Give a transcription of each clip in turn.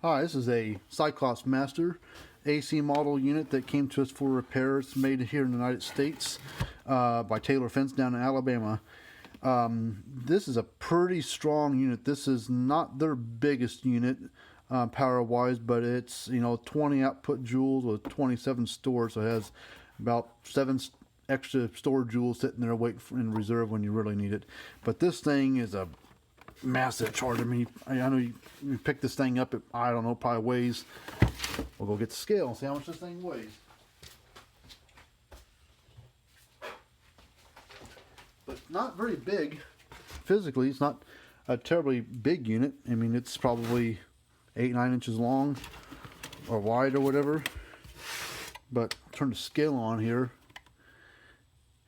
Hi, this is a Cyclops Master AC model unit that came to us for repair. It's made here in the United States by Taylor Fence down in Alabama. This is a pretty strong unit. This is not their biggest unit power-wise, but it's 20 output joules with 27 stores, so it has about 7 extra stored joules sitting there waiting in reserve when you really need it. But this thing is a massive charger. I mean, I know you pick this thing up, I don't know, probably weighs, we'll go get the scale and see how much this thing weighs. But not very big physically. It's not a terribly big unit. I mean, it's probably 8-9 inches long or wide or whatever. But I'll turn the scale on here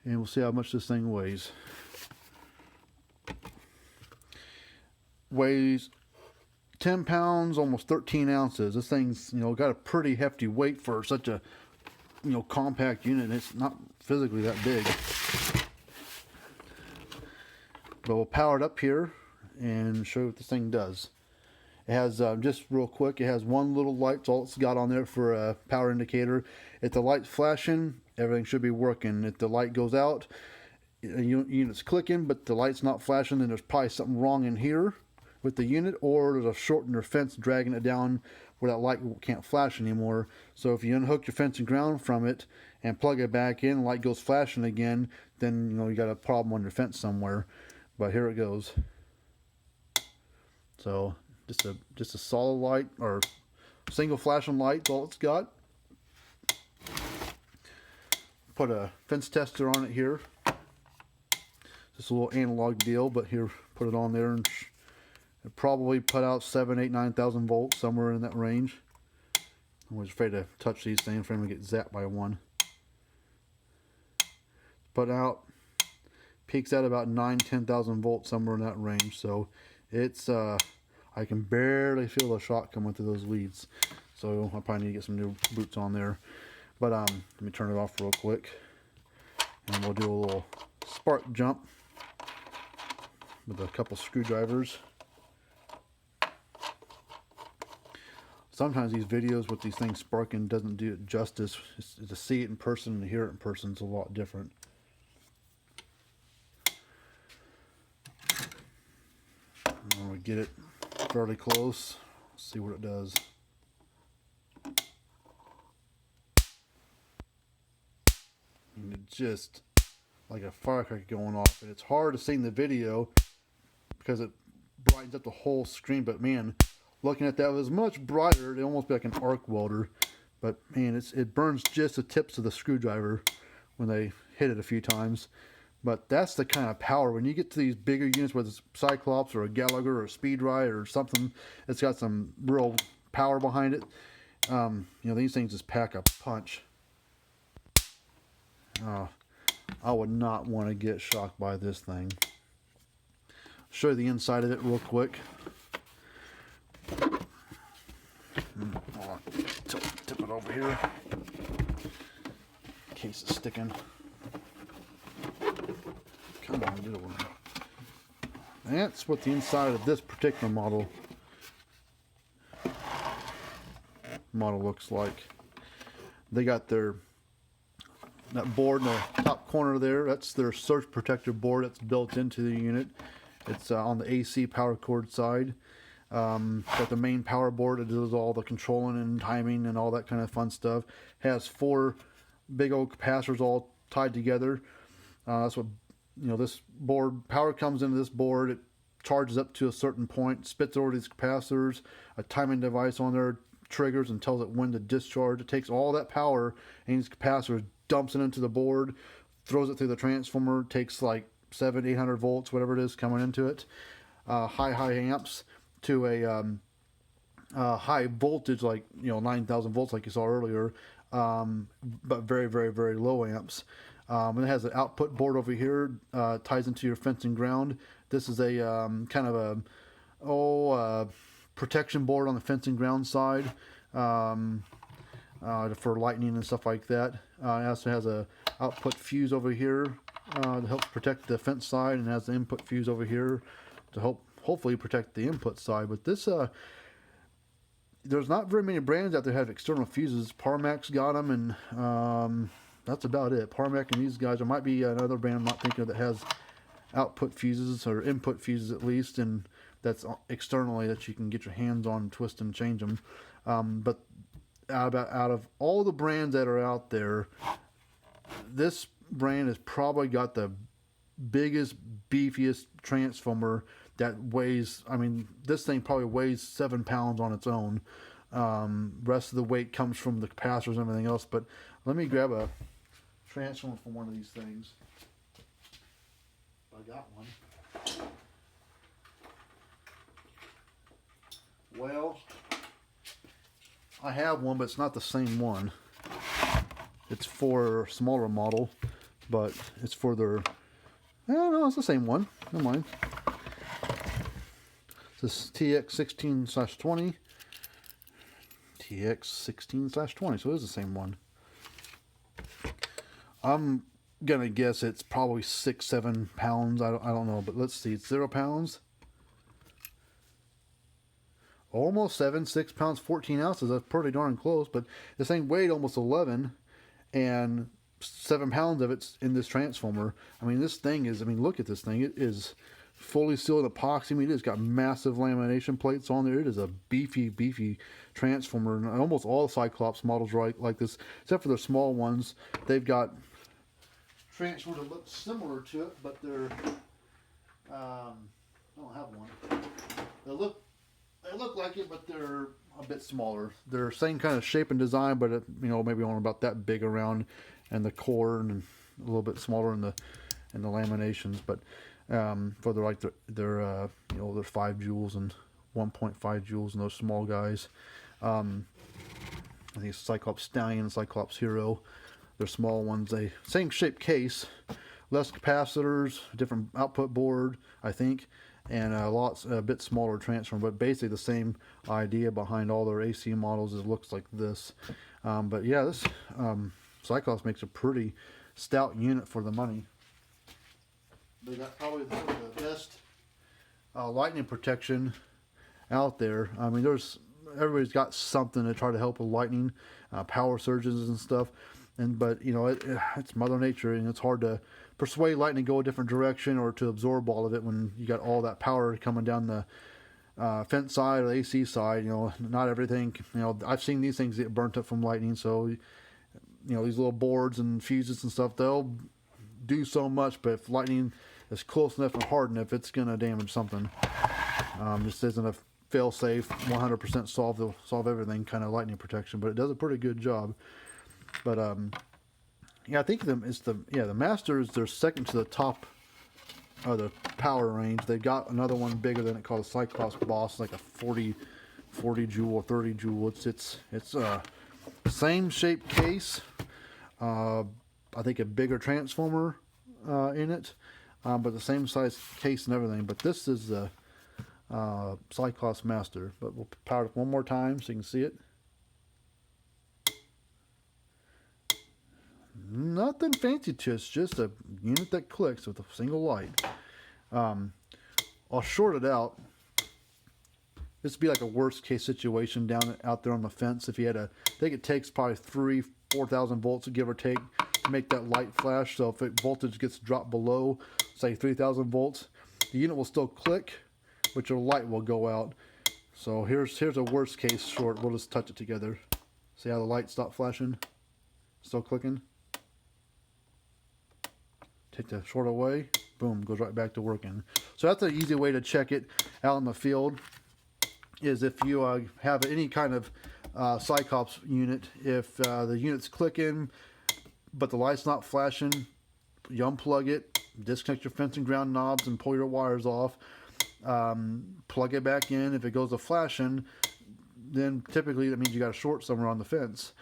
and we'll see how much this thing weighs. Weighs 10 pounds, almost 13 ounces. This thing's got a pretty hefty weight for such a compact unit. It's not physically that big. But we'll power it up here and show you what this thing does. It has, just real quick, it has one little light. That's all it's got on there for a power indicator. If the light's flashing, everything should be working. If the light goes out, the unit's clicking, but the light's not flashing, then there's probably something wrong in here with the unit, or there's a short in your fence dragging it down where that light can't flash anymore. So if you unhook your fence and ground from it and plug it back in, the light goes flashing again, then you got a problem on your fence somewhere. But here it goes. So just a solid light, or single flashing light, that's all it's got. Put a fence tester on it here. Just a little analog deal, but here, put it on there, and it probably put out 7, 8, 9,000 volts, somewhere in that range. I'm always afraid to touch these things for them to get zapped by one. Put out, peaks out about 9, 10,000 volts, somewhere in that range. So it's I can barely feel the shock coming through those leads. So I probably need to get some new boots on there. But let me turn it off real quick, and we'll do a little spark jump with a couple screwdrivers. Sometimes these videos with these things sparking doesn't do it justice. To see it in person and to hear it in person is a lot different. When we get it fairly close, let's see what it does. And it's just like a firecracker going off. And it's hard to see in the video because it brightens up the whole screen, but man, looking at that, it was much brighter. It'd almost be like an arc welder. But man, it burns just the tips of the screwdriver when they hit it a few times. But that's the kind of power. When you get to these bigger units, whether it's Cyclops or a Gallagher or a Speed Ride or something, it's got some real power behind it. These things just pack a punch. I would not want to get shocked by this thing. I'll show you the inside of it real quick. Tip it over here in case it's sticking. Come on, get over here. That's what the inside of this particular model looks like. They got that board in the top corner there. That's their surge protector board that's built into the unit. It's on the AC power cord side. Got the main power board that does all the controlling and timing and all that kind of fun stuff. Has 4 big old capacitors all tied together. That's what this board, power comes into this board. It charges up to a certain point, spits over these capacitors. A timing device on there triggers and tells it when to discharge. It takes all that power and these capacitors, dumps it into the board, throws it through the transformer. Takes like 700, 800 volts, whatever it is coming into it. High amps to a high voltage, like 9,000 volts, like you saw earlier, but very, very, very low amps. And it has an output board over here, ties into your fence and ground. This is a kind of a protection board on the fence and ground side for lightning and stuff like that. It also has a output fuse over here to help protect the fence side, and has the input fuse over here to help hopefully protect the input side. But this there's not very many brands out there that have external fuses. Parmac's got them, and that's about it. Parmac and these guys. There might be another brand I'm not thinking of that has output fuses or input fuses at least, and that's externally that you can get your hands on, twist and change them. But out of all the brands that are out there, this brand has probably got the biggest, beefiest transformer that weighs, I mean, this thing probably weighs 7 pounds on its own. Rest of the weight comes from the capacitors and everything else. But let me grab a transformer from one of these things. I got one. Well, I have one, but it's not the same one. It's for a smaller model, but it's for their... No, it's the same one. Never mind. This TX16/20. TX16/20, so it is the same one. I'm gonna guess it's probably 6-7 pounds. I don't know, but let's see. It's 0 pounds. Almost 6 pounds, 14 ounces. That's pretty darn close. But this thing weighed almost 11, and 7 pounds of it's in this transformer. I mean, this thing is, I mean, look at this thing. It is fully sealed epoxy. I mean, it's got massive lamination plates on there. It is a beefy transformer. And almost all Cyclops models are like this, except for the small ones. They've got transformers that look similar to it, but they're, I don't have one. They look like it, but they're a bit smaller. They're same kind of shape and design, but you know, maybe only about that big around, and the core, and a little bit smaller in the laminations. But for their you know, their 5 joules and 1.5 joules, and those small guys. I think it's Cyclops Stallion, Cyclops Hero. They're small ones. They same shape case, less capacitors, different output board, I think, and a bit smaller transformer, but basically the same idea behind all their AC models. It looks like this. But yeah, this Cyclops makes a pretty stout unit for the money. They got probably the best lightning protection out there. I mean, everybody's got something to try to help with lightning, power surges and stuff. But you know, it's Mother Nature, and it's hard to persuade lightning to go a different direction or to absorb all of it when you got all that power coming down the fence side or the AC side. You know, not everything. You know, I've seen these things get burnt up from lightning. So, you know, these little boards and fuses and stuff, they'll do so much, but if lightning is close enough and hard enough, it's gonna damage something. This isn't a fail-safe 100% solve everything kind of lightning protection, but it does a pretty good job. But yeah, I think the Master is their second to the top of the power range. They've got another one bigger than it called the Cyclops Boss, like a 40 joule or 30 joule. It's same shape case. I think a bigger transformer in it, but the same size case and everything. But this is the Cyclops Master. But we'll power it up one more time so you can see it. Nothing fancy to it. It's just a unit that clicks with a single light. I'll short it out. This would be like a worst case situation out there on the fence. If you had I think it takes probably 3,000-4,000 volts, give or take, to make that light flash. So if voltage gets dropped below, say 3,000 volts, the unit will still click, but your light will go out. So here's a worst case short. We'll just touch it together. See how the light stopped flashing? Still clicking. Take the short away, boom, goes right back to working. So that's an easy way to check it out in the field, is if you have any kind of Cyclops unit, if the unit's clicking but the light's not flashing, you unplug it, disconnect your fence and ground knobs and pull your wires off, plug it back in. If it goes to flashing, then typically that means you got a short somewhere on the fence.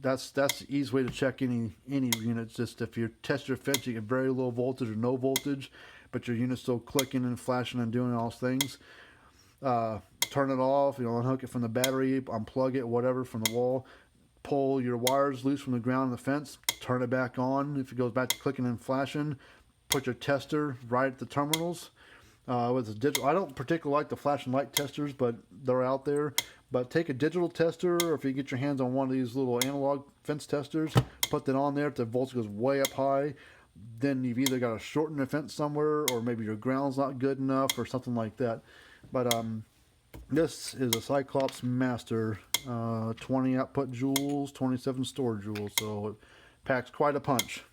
That's the easy way to check any units. Just if you test your fence, you get very low voltage or no voltage, but your unit's still clicking and flashing and doing all those things. Turn it off, you know, unhook it from the battery, unplug it, whatever, from the wall. Pull your wires loose from the ground and the fence, turn it back on. If it goes back to clicking and flashing, put your tester right at the terminals. With the digital, I don't particularly like the flashing light testers, but they're out there. But take a digital tester, or if you get your hands on one of these little analog fence testers, put that on there. If the voltage goes way up high, then you've either got to shorten the fence somewhere, or maybe your ground's not good enough, or something like that. But this is a Cyclops Master, 20 output joules, 27 storage joules, so it packs quite a punch.